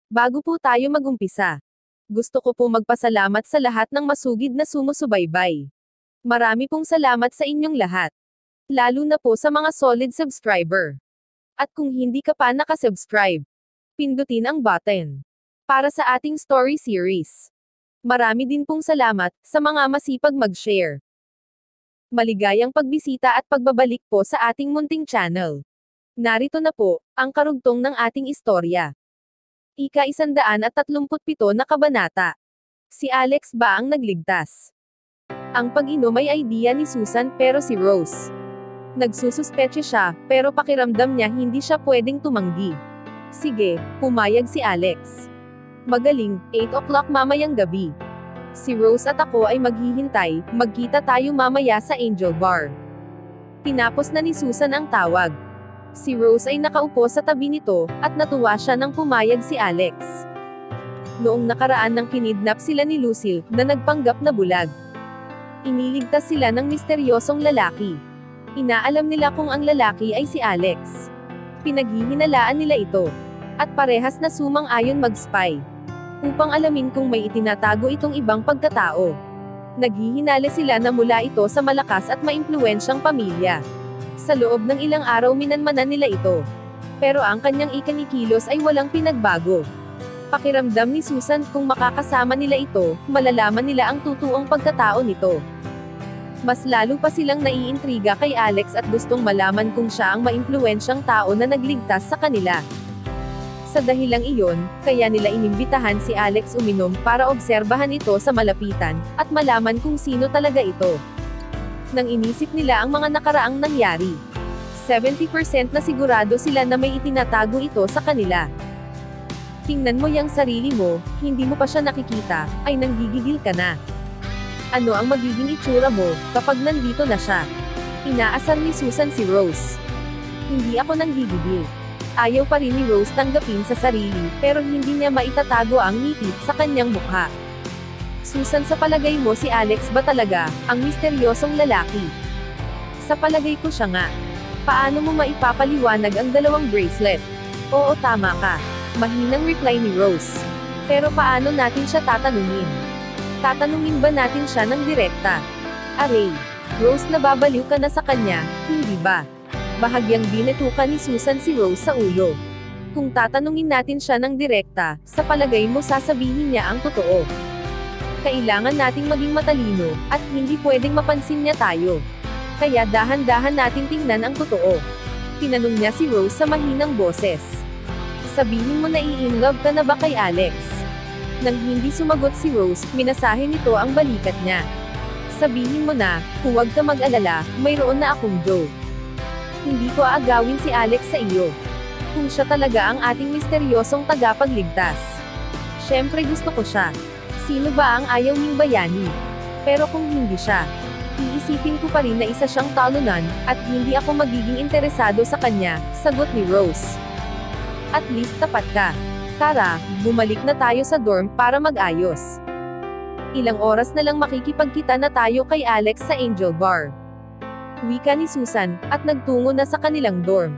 Bago po tayo magumpisa, gusto ko po magpasalamat sa lahat ng masugid na sumusubaybay. Marami pong salamat sa inyong lahat. Lalo na po sa mga solid subscriber. At kung hindi ka pa nakasubscribe, pindutin ang button para sa ating story series. Marami din pong salamat sa mga masipag mag-share. Maligayang pagbisita at pagbabalik po sa ating munting channel. Narito na po ang karugtong ng ating istorya. Ika-137 na kabanata. Si Alex ba ang nagligtas? Ang pag-inom ay idea ni Susan pero si Rose. Nagsususpeche siya, pero pakiramdam niya hindi siya pwedeng tumanggi. Sige, pumayag si Alex. Magaling, 8 o'clock mamayang gabi. Si Rose at ako ay maghihintay, magkita tayo mamaya sa Angel Bar. Tinapos na ni Susan ang tawag. Si Rose ay nakaupo sa tabi nito, at natuwa siya nang pumayag si Alex. Noong nakaraan nang kinidnap sila ni Lucille, na nagpanggap na bulag. Iniligtas sila ng misteryosong lalaki. Inaalam nila kung ang lalaki ay si Alex. Pinaghihinalaan nila ito. At parehas na sumang-ayon mag-spy. Upang alamin kung may itinatago itong ibang pagkatao. Naghihinala sila na mula ito sa malakas at maimpluwensyang pamilya. Sa loob ng ilang araw minanmanan nila ito. Pero ang kanyang ikinikilos ay walang pinagbago. Pakiramdam ni Susan kung makakasama nila ito, malalaman nila ang tutuong pagkatao nito. Mas lalo pa silang naiintriga kay Alex at gustong malaman kung siya ang maimpluwensyang tao na nagligtas sa kanila. Sa dahilang iyon, kaya nila inimbitahan si Alex uminom para obserbahan ito sa malapitan, at malaman kung sino talaga ito. Nang inisip nila ang mga nakaraang nangyari, 70% na sigurado sila na may itinatago ito sa kanila. Tingnan mo yang sarili mo, hindi mo pa siya nakikita, ay nanggigigil ka na. Ano ang magiging itsura mo, kapag nandito na siya? Inaasar ni Susan si Rose. Hindi ako nanggigigil. Ayaw pa rin ni Rose tanggapin sa sarili, pero hindi niya maitatago ang ngipit sa kanyang mukha. Susan, sa palagay mo si Alex ba talaga ang misteryosong lalaki? Sa palagay ko siya nga. Paano mo maipapaliwanag ang dalawang bracelet? Oo, tama ka. Mahinang reply ni Rose. Pero paano natin siya tatanungin? Tatanungin ba natin siya ng direkta? Aray, Rose, nababaliw ka na sa kanya, hindi ba? Bahagyang binetukan ni Susan si Rose sa ulo. Kung tatanungin natin siya ng direkta, sa palagay mo sasabihin niya ang totoo. Kailangan nating maging matalino, at hindi pwedeng mapansin niya tayo. Kaya dahan-dahan natin tingnan ang totoo. Tinanong niya si Rose sa mahinang boses. Sabihin mo na i-inlove ka na ba kay Alex? Nang hindi sumagot si Rose, minasahe nito ang balikat niya. Sabihin mo na, huwag ka mag-alala, mayroon na akong joke. Hindi ko aagawin si Alex sa iyo. Kung siya talaga ang ating misteryosong tagapagligtas. Siyempre gusto ko siya. Sino ba ang ayaw ning bayani? Pero kung hindi siya, iisipin ko pa rin na isa siyang talunan, at hindi ako magiging interesado sa kanya, sagot ni Rose. At least tapat ka. Tara, bumalik na tayo sa dorm para mag-ayos. Ilang oras na lang makikipagkita na tayo kay Alex sa Angel Bar. Wika ni Susan, at nagtungo na sa kanilang dorm.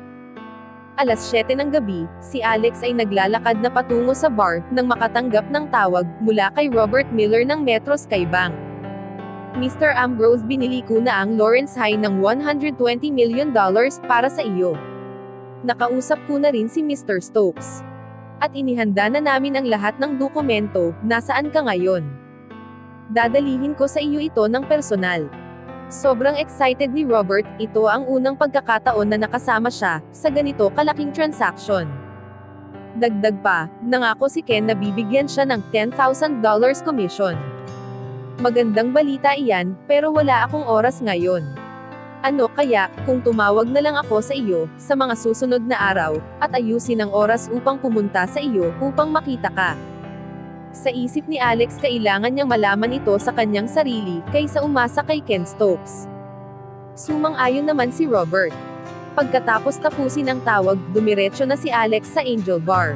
Alas 7 ng gabi, si Alex ay naglalakad na patungo sa bar, nang makatanggap ng tawag, mula kay Robert Miller ng Metro Skybank. Mr. Ambrose, binili ko na ang Lawrence High ng $120 million para sa iyo. Nakausap ko na rin si Mr. Stokes. At inihanda na namin ang lahat ng dokumento, nasaan ka ngayon? Dadalihin ko sa iyo ito ng personal. Sobrang excited ni Robert, ito ang unang pagkakataon na nakasama siya sa ganito kalaking transaction. Dagdag pa, nangako si Ken na bibigyan siya ng $10,000 commission. Magandang balita iyan, pero wala akong oras ngayon. Ano kaya, kung tumawag na lang ako sa iyo, sa mga susunod na araw, at ayusin ang oras upang pumunta sa iyo, upang makita ka. Sa isip ni Alex, kailangan niyang malaman ito sa kanyang sarili, kaysa umasa kay Ken Stokes. Sumang-ayon naman si Robert. Pagkatapos tapusin ang tawag, dumiretso na si Alex sa Angel Bar.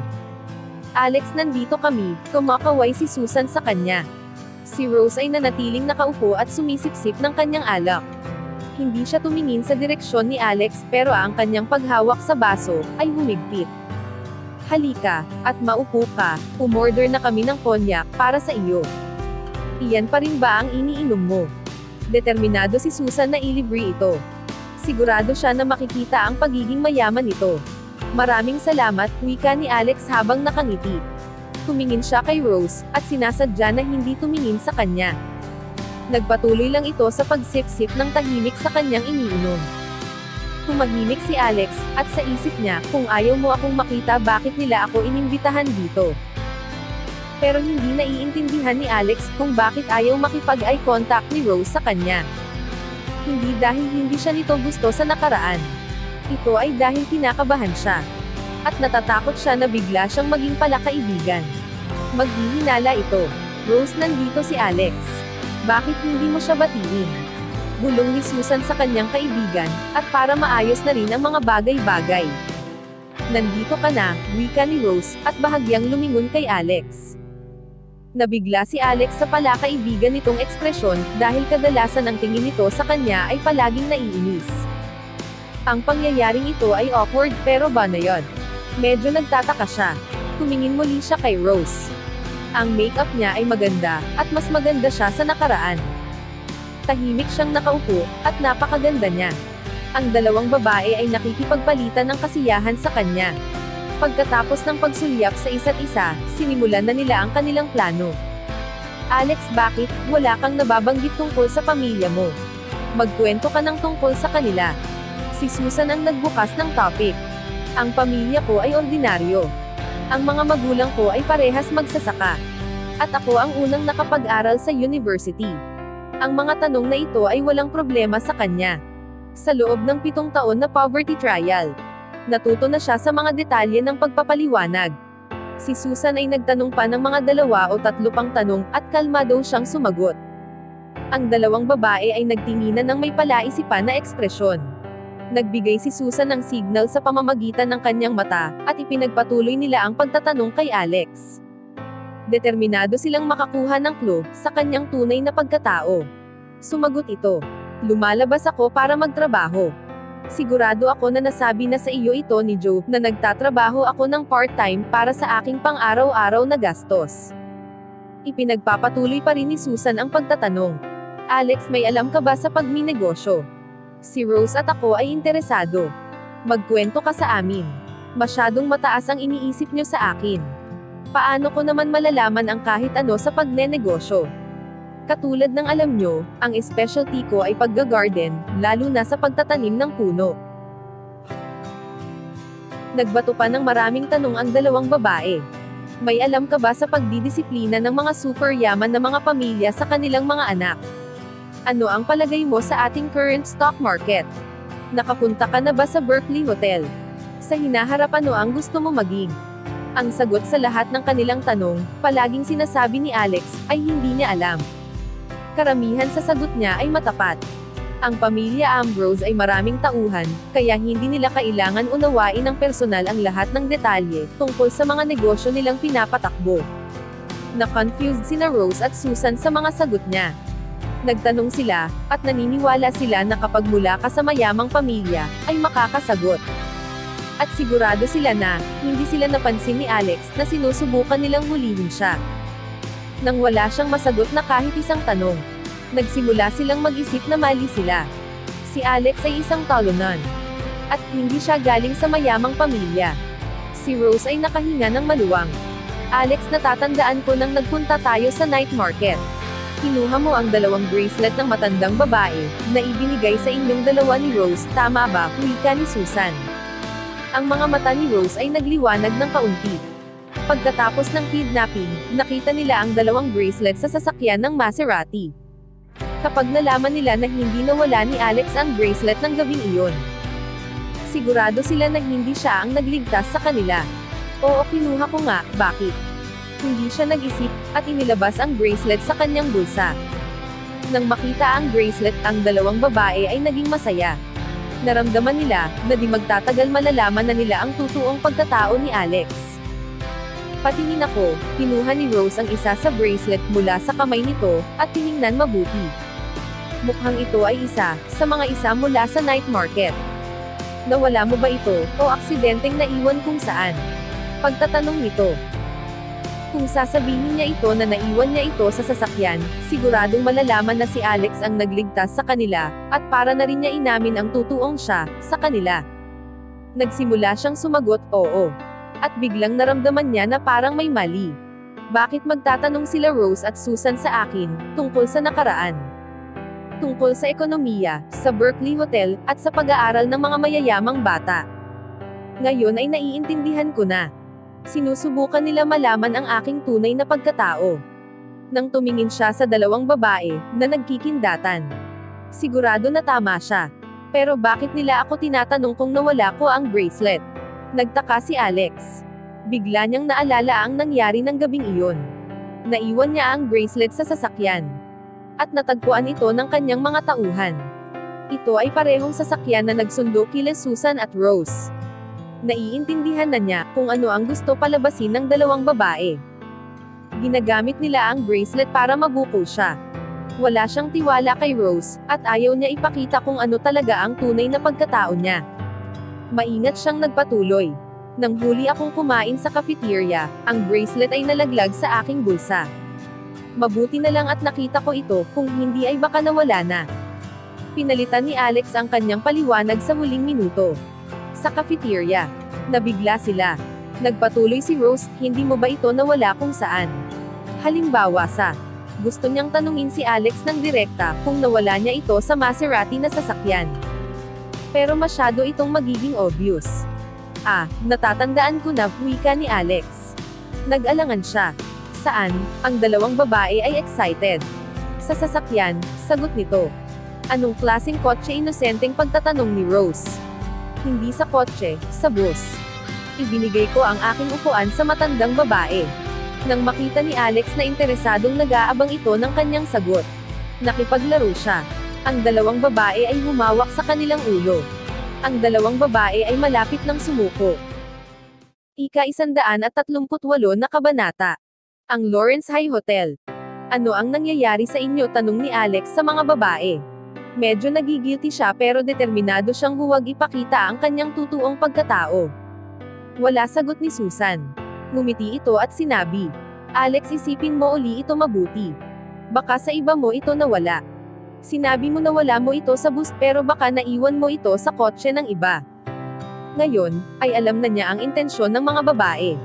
Alex, nandito kami, kumakaway si Susan sa kanya. Si Rose ay nanatiling nakaupo at sumisipsip ng kanyang alak. Hindi siya tumingin sa direksyon ni Alex, pero ang kanyang paghawak sa baso ay humigpit. Halika, at maupo ka, umorder na kami ng konyak para sa iyo. Iyan pa rin ba ang iniinom mo? Determinado si Susan na ilibre ito. Sigurado siya na makikita ang pagiging mayaman nito. Maraming salamat, wika ni Alex habang nakangiti. Tumingin siya kay Rose, at sinasadya na hindi tumingin sa kanya. Nagpatuloy lang ito sa pagsip-sip ng tahimik sa kanyang iniinom. Tumahimik si Alex, at sa isip niya, kung ayaw mo akong makita bakit nila ako inimbitahan dito. Pero hindi naiintindihan ni Alex kung bakit ayaw makipag-eye contact ni Rose sa kanya. Hindi dahil hindi siya nito gusto sa nakaraan. Ito ay dahil kinakabahan siya. At natatakot siya na bigla siyang maging palakaibigan. Maghihinala ito. Rose, nandito si Alex. Bakit hindi mo siya batiin? Bulong ni Susan sa kanyang kaibigan, at para maayos na rin ang mga bagay-bagay. Nandito ka na, wika ni Rose, at bahagyang lumingon kay Alex. Nabigla si Alex sa palakaibigan nitong ekspresyon, dahil kadalasan ang tingin nito sa kanya ay palaging naiinis. Ang pangyayaring ito ay awkward, pero ba na yun? Medyo nagtataka siya. Tumingin muli siya kay Rose. Ang makeup niya ay maganda, at mas maganda siya sa nakaraan. Tahimik siyang nakaupo, at napakaganda niya. Ang dalawang babae ay nakikipagpalitan ng kasiyahan sa kanya. Pagkatapos ng pagsulyap sa isa't isa, sinimulan na nila ang kanilang plano. Alex, bakit wala kang nababanggit tungkol sa pamilya mo? Magkwento ka ng tungkol sa kanila. Si Susan ang nagbukas ng topic. Ang pamilya ko ay ordinaryo. Ang mga magulang ko ay parehas magsasaka. At ako ang unang nakapag-aral sa university. Ang mga tanong na ito ay walang problema sa kanya. Sa loob ng 7 taon na poverty trial, natuto na siya sa mga detalye ng pagpapaliwanag. Si Susan ay nagtanong pa ng mga 2 o 3 pang tanong, at kalmado siyang sumagot. Ang dalawang babae ay nagtinginan ng may palaisipan na ekspresyon. Nagbigay si Susan ng signal sa pamamagitan ng kanyang mata, at ipinagpatuloy nila ang pagtatanong kay Alex. Determinado silang makakuha ng clue sa kanyang tunay na pagkatao. Sumagot ito. Lumalabas ako para magtrabaho. Sigurado ako na nasabi na sa iyo ito ni Joe, na nagtatrabaho ako ng part-time para sa aking pang-araw-araw na gastos. Ipinagpapatuloy pa rin ni Susan ang pagtatanong. Alex, may alam ka ba sa pagminegosyo? Si Rose at ako ay interesado. Magkwento ka sa amin. Masyadong mataas ang iniisip nyo sa akin. Paano ko naman malalaman ang kahit ano sa pagnenegosyo? Katulad ng alam nyo, ang specialty ko ay pagga-garden, lalo na sa pagtatanim ng puno. Nagbato pa ng maraming tanong ang dalawang babae. May alam ka ba sa pagdidisiplina ng mga super yaman na mga pamilya sa kanilang mga anak? Ano ang palagay mo sa ating current stock market? Nakapunta ka na ba sa Berkeley Hotel? Sa hinaharap ano ang gusto mo maging? Ang sagot sa lahat ng kanilang tanong, palaging sinasabi ni Alex, ay hindi niya alam. Karamihan sa sagot niya ay matapat. Ang pamilya Ambrose ay maraming tauhan, kaya hindi nila kailangan unawain ng personal ang lahat ng detalye tungkol sa mga negosyo nilang pinapatakbo. Na-confused sina Rose at Susan sa mga sagot niya. Nagtanong sila, at naniniwala sila na kapag mula ka sa mayamang pamilya, ay makakasagot. At sigurado sila na, hindi sila napansin ni Alex, na sinusubukan nilang hulihin siya. Nang wala siyang masagot na kahit isang tanong, nagsimula silang mag-isip na mali sila. Si Alex ay isang talunan. At hindi siya galing sa mayamang pamilya. Si Rose ay nakahinga ng maluwang. Alex, natatandaan ko nang nagpunta tayo sa night market. Kinuha mo ang 2 bracelet ng matandang babae, na ibinigay sa inyong dalawa ni Rose, tama ba, wika ni Susan? Ang mga mata ni Rose ay nagliwanag ng kaunti. Pagkatapos ng kidnapping, nakita nila ang 2 bracelet sa sasakyan ng Maserati. Kapag nalaman nila na hindi nawala ni Alex ang bracelet ng gabing iyon, sigurado sila na hindi siya ang nagligtas sa kanila. Oo, kinuha ko nga, bakit? Hindi siya nag-isip, at inilabas ang bracelet sa kanyang bulsa. Nang makita ang bracelet, ang 2 babae ay naging masaya. Naramdaman nila, na di magtatagal malalaman na nila ang totoong pagkatao ni Alex. Patingin ako, kinuha ni Rose ang isa sa bracelet mula sa kamay nito, at tiningnan mabuti. Mukhang ito ay isa, sa mga isa mula sa night market. Nawala mo ba ito, o aksidenteng naiwan kung saan? pagtatanong nito. Kung sasabihin niya ito na naiwan niya ito sa sasakyan, siguradong malalaman na si Alex ang nagligtas sa kanila, at para na rin niya inamin ang tutuong siya, sa kanila. Nagsimula siyang sumagot, oo. At biglang naramdaman niya na parang may mali. Bakit magtatanong sila Rose at Susan sa akin, tungkol sa nakaraan? Tungkol sa ekonomiya, sa Berkeley Hotel, at sa pag-aaral ng mga mayayamang bata. Ngayon ay naiintindihan ko na. Sinusubukan nila malaman ang aking tunay na pagkatao. Nang tumingin siya sa dalawang babae, na nagkikindatan. Sigurado na tama siya. Pero bakit nila ako tinatanong kung nawala ko ang bracelet? Nagtaka si Alex. Bigla niyang naalala ang nangyari ng gabing iyon. Naiwan niya ang bracelet sa sasakyan. At natagpuan ito ng kanyang mga tauhan. Ito ay parehong sasakyan na nagsundo kila Susan at Rose. Naiintindihan na niya kung ano ang gusto palabasin ng dalawang babae. Ginagamit nila ang bracelet para mabuko siya. Wala siyang tiwala kay Rose, at ayaw niya ipakita kung ano talaga ang tunay na pagkatao niya. Maingat siyang nagpatuloy. Nang huli akong kumain sa cafeteria, ang bracelet ay nalaglag sa aking bulsa. Mabuti na lang at nakita ko ito, kung hindi ay baka nawala na. Pinalitan ni Alex ang kanyang paliwanag sa huling minuto. Sa cafeteria, nabigla sila. Nagpatuloy si Rose, hindi mo ba ito nawala kung saan? Halimbawa gusto niyang tanungin si Alex ng direkta kung nawala niya ito sa Maserati na sasakyan. Pero masyado itong magiging obvious. Natatandaan ko na, wika ni Alex. Nag-alangan siya. Saan? Ang dalawang babae ay excited. Sa sasakyan, sagot nito. Anong klaseng kotse? Inosenteng pagtatanong ni Rose. Hindi sa kotse, sa bus. Ibinigay ko ang aking upuan sa matandang babae. Nang makita ni Alex na interesadong nag-aabang ito ng kanyang sagot, nakipaglaro siya. Ang dalawang babae ay humawak sa kanilang ulo. Ang dalawang babae ay malapit ng sumuko. Ika-138 na kabanata. Ang Lawrence High Hotel. Ano ang nangyayari sa inyo? Tanong ni Alex sa mga babae. Medyo nagigilty siya pero determinado siyang huwag ipakita ang kanyang tutuong pagkatao. Wala sagot ni Susan. Ngumiti ito at sinabi, Alex, isipin mo uli ito mabuti. Baka sa iba mo ito nawala. Sinabi mo nawala mo ito sa bus pero baka naiwan mo ito sa kotse ng iba. Ngayon, ay alam na niya ang intensyon ng mga babae.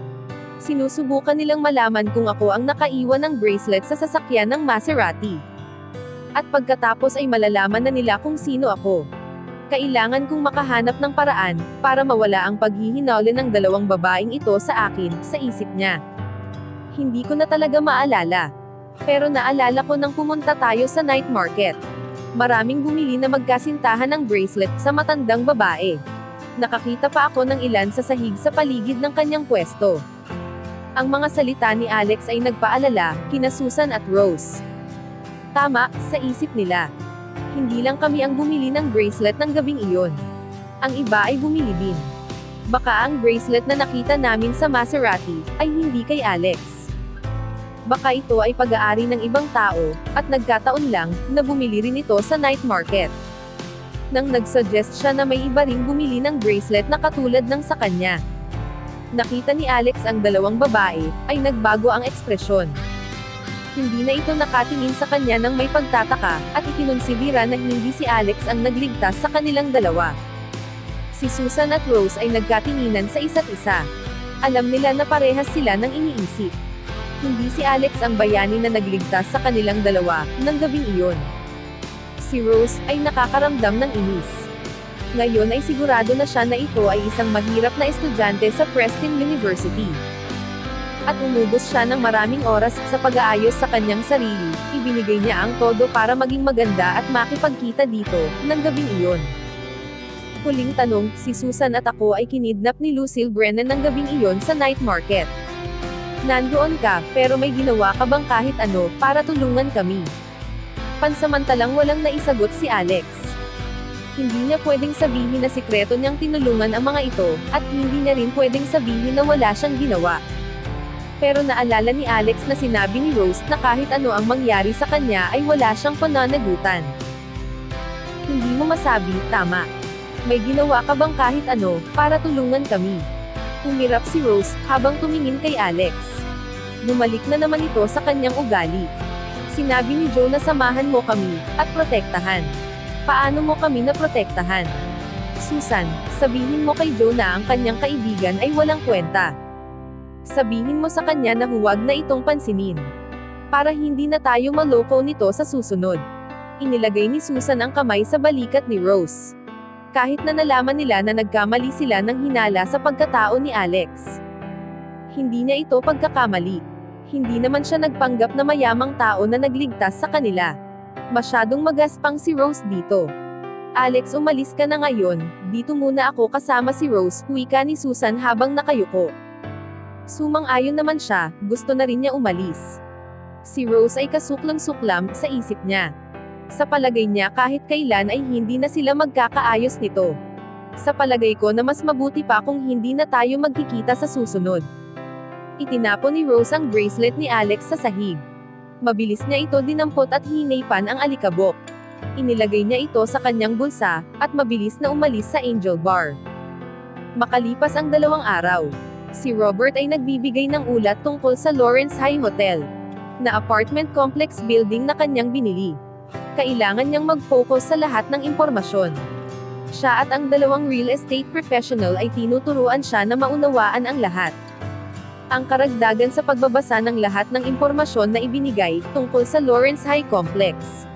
Sinusubukan nilang malaman kung ako ang nakaiwan ng bracelet sa sasakyan ng Maserati. At pagkatapos ay malalaman na nila kung sino ako. Kailangan kong makahanap ng paraan, para mawala ang paghihinala ng dalawang babaeng ito sa akin, sa isip niya. Hindi ko na talaga maalala. Pero naalala ko nang pumunta tayo sa night market. Maraming bumili na magkasintahan ng bracelet sa matandang babae. Nakakita pa ako ng ilan sa sahig sa paligid ng kanyang pwesto. Ang mga salita ni Alex ay nagpaalala, kina Susan at Rose. Tama, sa isip nila. Hindi lang kami ang bumili ng bracelet ng gabing iyon. Ang iba ay bumili din. Baka ang bracelet na nakita namin sa Maserati, ay hindi kay Alex. Baka ito ay pag-aari ng ibang tao, at nagkataon lang, na bumili rin ito sa night market. Nang nagsuggest siya na may iba ring bumili ng bracelet na katulad ng sa kanya. Nakita ni Alex ang dalawang babae, ay nagbago ang ekspresyon. Hindi na ito nakatingin sa kanya ng may pagtataka, at ikinonsidera na hindi si Alex ang nagligtas sa kanilang dalawa. Si Susan at Rose ay nagkatinginan sa isa't isa. Alam nila na parehas sila ng iniisip. Hindi si Alex ang bayani na nagligtas sa kanilang dalawa, ng gabing iyon. Si Rose ay nakakaramdam ng inis. Ngayon ay sigurado na siya na ito ay isang mahirap na estudyante sa Preston University. At umubos siya ng maraming oras sa pag-aayos sa kanyang sarili, ibinigay niya ang todo para maging maganda at makipagkita dito, ng gabing iyon. Huling tanong, si Susan at ako ay kinidnap ni Lucille Brennan ng gabing iyon sa night market. Nandoon ka, pero may ginawa ka bang kahit ano, para tulungan kami? Pansamantalang walang naisagot si Alex. Hindi niya pwedeng sabihin na sikreto niyang tinulungan ang mga ito, at hindi niya rin pwedeng sabihin na wala siyang ginawa. Pero naalala ni Alex na sinabi ni Rose na kahit ano ang mangyari sa kanya ay wala siyang pananagutan. Hindi mo masabi, tama. May ginawa ka bang kahit ano, para tulungan kami? Umirap si Rose, habang tumingin kay Alex. Bumalik na naman ito sa kanyang ugali. Sinabi ni Joe na samahan mo kami, at protektahan. Paano mo kami naprotektahan? Susan, sabihin mo kay Joe na ang kanyang kaibigan ay walang kwenta. Sabihin mo sa kanya na huwag na itong pansinin. Para hindi na tayo maloko nito sa susunod. Inilagay ni Susan ang kamay sa balikat ni Rose. Kahit na nalaman nila na nagkamali sila ng hinala sa pagkatao ni Alex. Hindi niya ito pagkakamali. Hindi naman siya nagpanggap na mayamang tao na nagligtas sa kanila. Masyadong magaspang si Rose dito. Alex, umalis ka na ngayon, dito muna ako kasama si Rose, wika ni Susan habang nakayuko. Sumang-ayon naman siya, gusto na rin niya umalis. Si Rose ay kasuklam-suklam sa isip niya. Sa palagay niya kahit kailan ay hindi na sila magkakaayos nito. Sa palagay ko na mas mabuti pa kung hindi na tayo magkikita sa susunod. Itinapon ni Rose ang bracelet ni Alex sa sahig. Mabilis niya ito dinampot at hinaypan ang alikabok. Inilagay niya ito sa kanyang bulsa, at mabilis na umalis sa Angel Bar. Makalipas ang 2 araw, si Robert ay nagbibigay ng ulat tungkol sa Lawrence High Hotel, na apartment complex building na kanyang binili. Kailangan niyang mag-focus sa lahat ng impormasyon. Siya at ang 2 real estate professional ay tinuturuan siya na maunawaan ang lahat. Ang karagdagan sa pagbabasa ng lahat ng impormasyon na ibinigay tungkol sa Lawrence High Complex.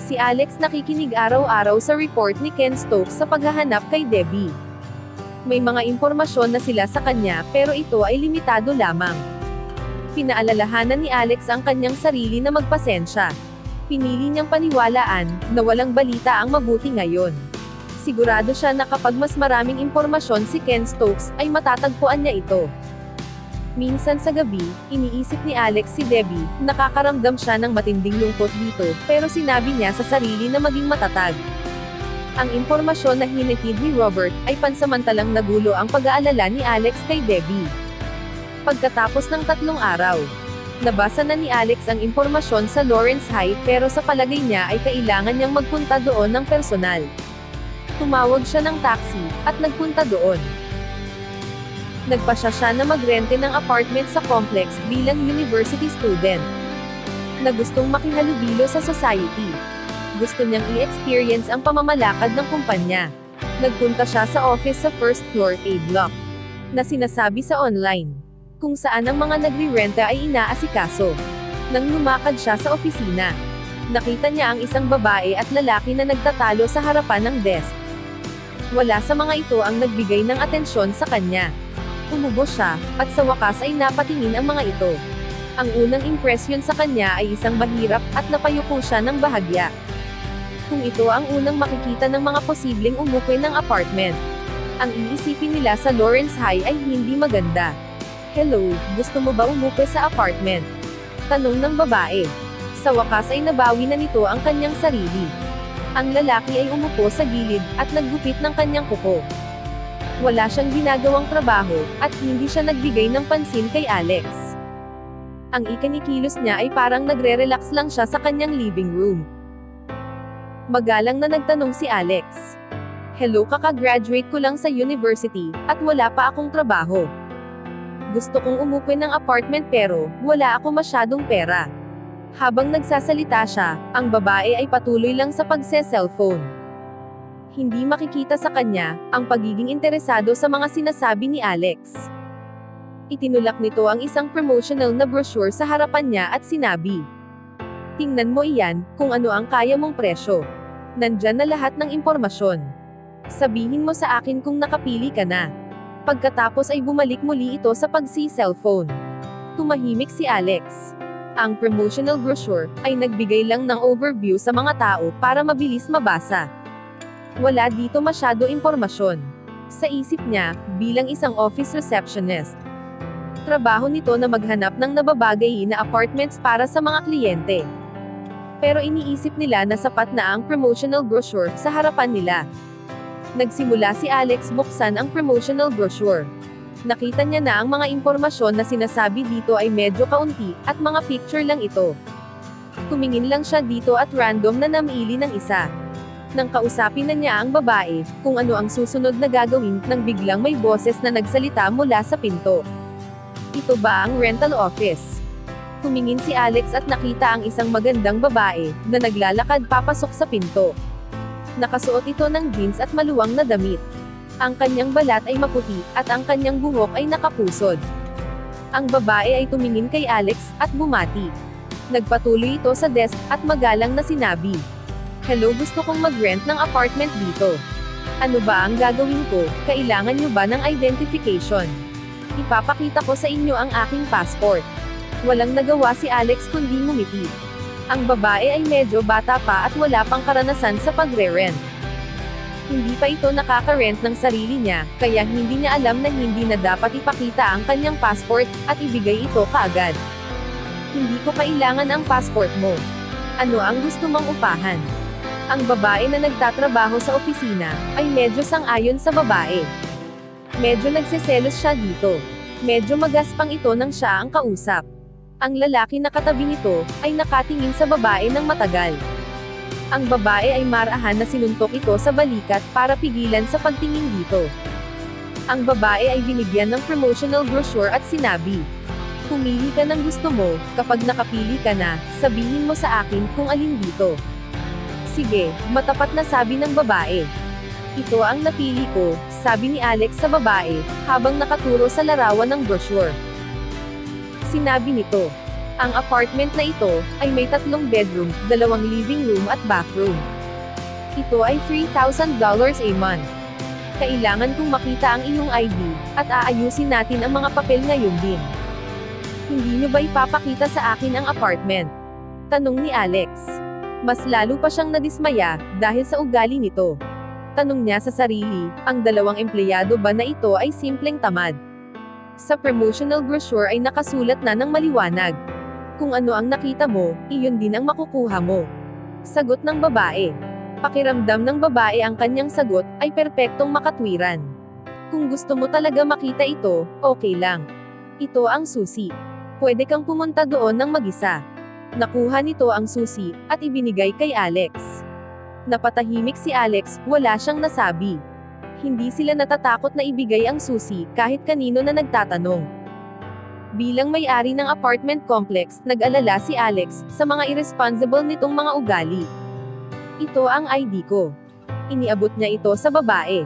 Si Alex nakikinig araw-araw sa report ni Ken Stokes sa paghahanap kay Debbie. May mga impormasyon na sila sa kanya pero ito ay limitado lamang. Pinaalalahanan ni Alex ang kanyang sarili na magpasensya. Pinili niyang paniwalaan na walang balita ang mabuti ngayon. Sigurado siya na kapag mas maraming impormasyon si Ken Stokes, ay matatagpuan niya ito. Minsan sa gabi, iniisip ni Alex si Debbie, nakakaramdam siya ng matinding lungkot dito, pero sinabi niya sa sarili na maging matatag. Ang impormasyon na hinatid ni Robert, ay pansamantalang nagulo ang pag-aalala ni Alex kay Debbie. Pagkatapos ng 3 araw, nabasa na ni Alex ang impormasyon sa Lawrence High pero sa palagay niya ay kailangan niyang magpunta doon ng personal. Tumawag siya ng taxi, at nagpunta doon. Nagpasya siya na magrente ng apartment sa complex bilang university student. Na gustong makihalubilo sa society. Gusto niyang i-experience ang pamamalakad ng kumpanya. Nagpunta siya sa office sa first floor A block. Na sinasabi sa online. Kung saan ang mga nagre-renta ay inaasikaso. Nang lumakad siya sa opisina, nakita niya ang isang babae at lalaki na nagtatalo sa harapan ng desk. Wala sa mga ito ang nagbigay ng atensyon sa kanya. Umubo siya, at sa wakas ay napatingin ang mga ito. Ang unang impresyon sa kanya ay isang mahirap, at napayuko siya ng bahagya. Kung ito ang unang makikita ng mga posibleng umuwi ng apartment, ang iisipin nila sa Lawrence High ay hindi maganda. Hello, gusto mo ba umuwi sa apartment? Tanong ng babae. Sa wakas ay nabawi na nito ang kanyang sarili. Ang lalaki ay umupo sa gilid, at naggupit ng kanyang kuko. Wala siyang ginagawang trabaho, at hindi siya nagbigay ng pansin kay Alex. Ang ikinikilos niya ay parang nagre-relax lang siya sa kanyang living room. Magalang na nagtanong si Alex. Hello, kakagraduate ko lang sa university, at wala pa akong trabaho. Gusto kong umuwi ng apartment pero, wala ako masyadong pera. Habang nagsasalita siya, ang babae ay patuloy lang sa pagse-cellphone. Hindi makikita sa kanya, ang pagiging interesado sa mga sinasabi ni Alex. Itinulak nito ang isang promotional na brochure sa harapan niya at sinabi, tingnan mo iyan, kung ano ang kaya mong presyo. Nandyan na lahat ng impormasyon. Sabihin mo sa akin kung nakapili ka na. Pagkatapos ay bumalik muli ito sa pagsi-cellphone. Tumahimik si Alex. Ang promotional brochure ay nagbigay lang ng overview sa mga tao para mabilis mabasa. Wala dito masyado impormasyon. Sa isip niya, bilang isang office receptionist, trabaho nito na maghanap ng nababagay na apartments para sa mga kliyente. Pero iniisip nila na sapat na ang promotional brochure sa harapan nila. Nagsimula si Alex buksan ang promotional brochure. Nakita niya na ang mga impormasyon na sinasabi dito ay medyo kaunti, at mga picture lang ito. Tumingin lang siya dito at random na namili ng isa. Nang kausapin na niya ang babae, kung ano ang susunod na gagawin, nang biglang may boses na nagsalita mula sa pinto. Ito ba ang rental office? Tumingin si Alex at nakita ang isang magandang babae, na naglalakad papasok sa pinto. Nakasuot ito ng jeans at maluwang na damit. Ang kanyang balat ay maputi, at ang kanyang buhok ay nakapusod. Ang babae ay tumingin kay Alex, at bumati. Nagpatuloy ito sa desk, at magalang na sinabi, "Hello, gusto kong mag-rent ng apartment dito. Ano ba ang gagawin ko? Kailangan nyo ba ng identification? Ipapakita ko sa inyo ang aking passport." Walang nagawa si Alex kundi ngumiti. Ang babae ay medyo bata pa at wala pang karanasan sa pagre-rent. Hindi pa ito nakaka-rent ng sarili niya, kaya hindi niya alam na hindi na dapat ipakita ang kanyang passport, at ibigay ito kaagad. "Hindi ko kailangan ang passport mo. Ano ang gusto mong upahan?" Ang babae na nagtatrabaho sa opisina, ay medyo sang-ayon sa babae. Medyo nagseselos siya dito. Medyo magaspang ito nang siya ang kausap. Ang lalaki na katabi nito, ay nakatingin sa babae ng matagal. Ang babae ay marahan na sinuntok ito sa balikat para pigilan sa pagtingin dito. Ang babae ay binigyan ng promotional brochure at sinabi, "Pumili ka ng gusto mo, kapag nakapili ka na, sabihin mo sa akin kung alin dito." "Sige," matapat na sabi ng babae. "Ito ang napili ko," sabi ni Alex sa babae, habang nakaturo sa larawan ng brochure. Sinabi nito, "Ang apartment na ito, ay may 3 bedroom, 2 living room at bathroom. Ito ay $3,000 a month. Kailangan kong makita ang iyong ID, at aayusin natin ang mga papel ngayon din." "Hindi nyo ba ipapakita sa akin ang apartment?" tanong ni Alex. Mas lalo pa siyang nadismaya, dahil sa ugali nito. Tanong niya sa sarili, ang 2 empleyado ba na ito ay simpleng tamad? Sa promotional brochure ay nakasulat na ng maliwanag, "Kung ano ang nakita mo, iyon din ang makukuha mo." Sagot ng babae. Pakiramdam ng babae ang kanyang sagot, ay perpektong makatwiran. "Kung gusto mo talaga makita ito, okay lang. Ito ang susi. Pwede kang pumunta doon ng mag-isa." Nakuha nito ang susi, at ibinigay kay Alex. Napatahimik si Alex, wala siyang nasabi. Hindi sila natatakot na ibigay ang susi, kahit kanino na nagtatanong. Bilang may-ari ng apartment complex, nag-alala si Alex, sa mga irresponsible nitong mga ugali. "Ito ang ID ko." Iniabot niya ito sa babae.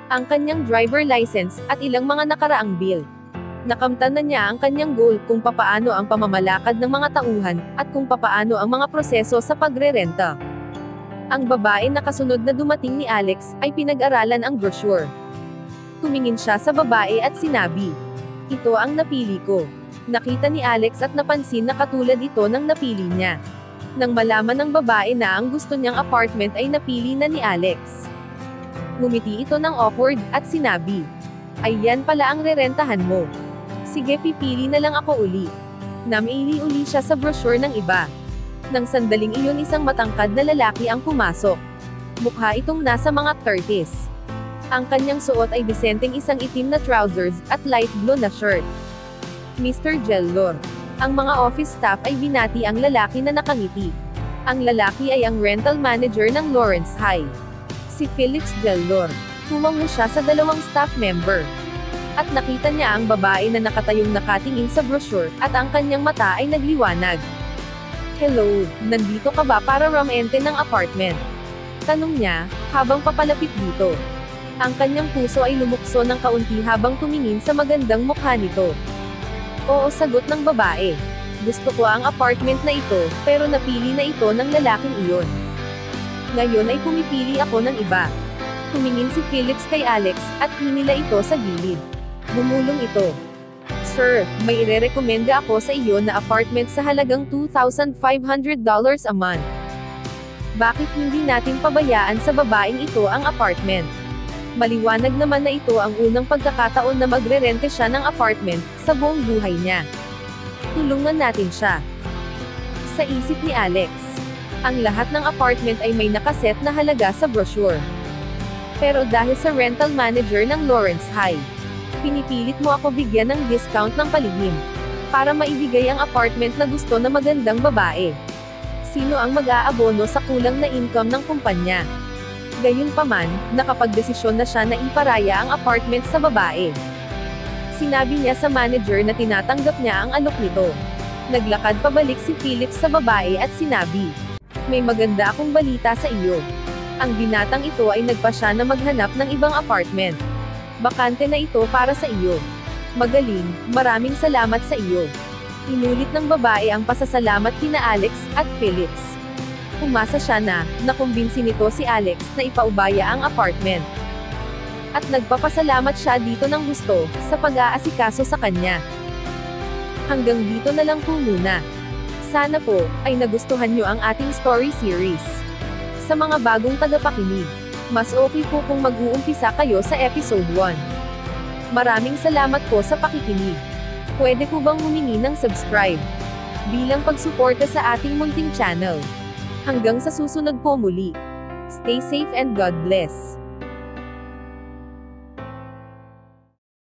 Ang kanyang driver license, at ilang mga nakaraang bill. Nakamtan na niya ang kanyang goal, kung papaano ang pamamalakad ng mga tauhan, at kung papaano ang mga proseso sa pagre-renta. Ang babae na kasunod na dumating ni Alex, ay pinag-aralan ang brochure. Tumingin siya sa babae at sinabi, "Ito ang napili ko." Nakita ni Alex at napansin na katulad ito ng napili niya. Nang malaman ng babae na ang gusto niyang apartment ay napili na ni Alex, ngumiti ito ng awkward, at sinabi, "Ay yan pala ang rerentahan mo. Sige, pipili na lang ako uli." Namili uli siya sa brochure ng iba. Nang sandaling iyon, isang matangkad na lalaki ang pumasok. Mukha itong nasa mga 30s. Ang kanyang suot ay disenteng isang itim na trousers, at light blue na shirt. "Mr. Jellor." Ang mga office staff ay binati ang lalaki na nakangiti. Ang lalaki ay ang rental manager ng Lawrence High. Si Felix Jellor. Tumango siya sa 2 staff member. At nakita niya ang babae na nakatayong nakatingin sa brochure, at ang kanyang mata ay nagliwanag. "Hello, nandito ka ba para rumrente ng apartment?" tanong niya, habang papalapit dito. Ang kanyang puso ay lumukso ng kaunti habang tumingin sa magandang mukha nito. "Oo," sagot ng babae. "Gusto ko ang apartment na ito, pero napili na ito ng lalaking iyon. Ngayon ay pumipili ako ng iba." Tumingin si Felix kay Alex, at hinila ito sa gilid. Bumulong ito. "Sir, may irerekomenda ako sa iyo na apartment sa halagang $2,500 a month. Bakit hindi natin pabayaan sa babaeng ito ang apartment? Maliwanag naman na ito ang unang pagkakataon na magre-rente siya ng apartment, sa buong buhay niya. Tulungan natin siya." Sa isip ni Alex, ang lahat ng apartment ay may nakaset na halaga sa brochure. Pero dahil sa rental manager ng Lawrence High, pinipilit mo ako bigyan ng discount ng palihim, para maibigay ang apartment na gusto na magandang babae. Sino ang mag-aabono sa kulang na income ng kumpanya? Gayunpaman, nakapagdesisyon na siya na iparaya ang apartment sa babae. Sinabi niya sa manager na tinatanggap niya ang alok nito. Naglakad pabalik si Philip sa babae at sinabi, "May maganda akong balita sa iyo." Ang binatang ito ay nagpasya na maghanap ng ibang apartment. "Bakante na ito para sa iyo. Magaling, maraming salamat sa iyo." Inulit ng babae ang pasasalamat kina Alex at Philips. Umasa siya na, nakumbinsi nito si Alex na ipaubaya ang apartment. At nagpapasalamat siya dito ng gusto, sa pag-aasikaso sa kanya. Hanggang dito na lang po muna. Sana po, ay nagustuhan nyo ang ating story series. Sa mga bagong tagapakinig, mas okay po kung mag-uumpisa kayo sa episode 1. Maraming salamat po sa pakikinig. Pwede po bang humingi ng subscribe bilang pagsuporta sa ating munting channel? Hanggang sa susunod po muli. Stay safe and God bless.